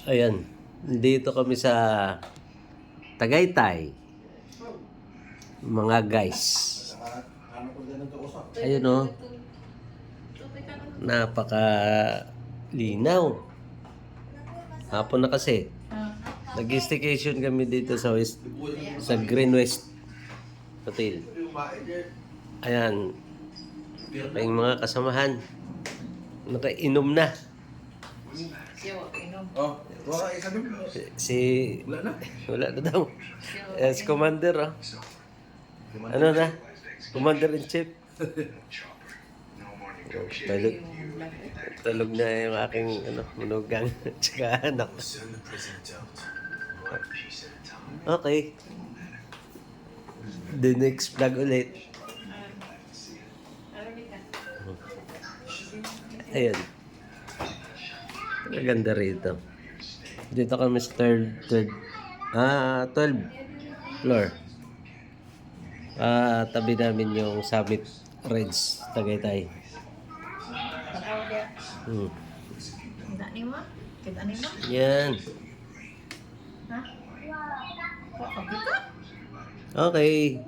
Ayan, dito kami sa Tagaytay. Mga guys. Ayun o. Napaka linaw. Hapon na kasi. Nag-staycation kami dito sa Green West Hotel. Ayan. Ang mga kasamahan. Nakainom na. Oh, wala isa dun. Wala na daw. Si Commander, oh. Ano na? Commander-in-Chief. Tulog na yung aking manugang tsaka anak. Okay. The next vlog ulit. Ayan. Maganda rito. Dito kami sa 12 floor. Tabi namin yung Summit Reds, Tagaytay. Kita ni mo? Kita ni mo? Yan. Ha? Kok kita? Okay.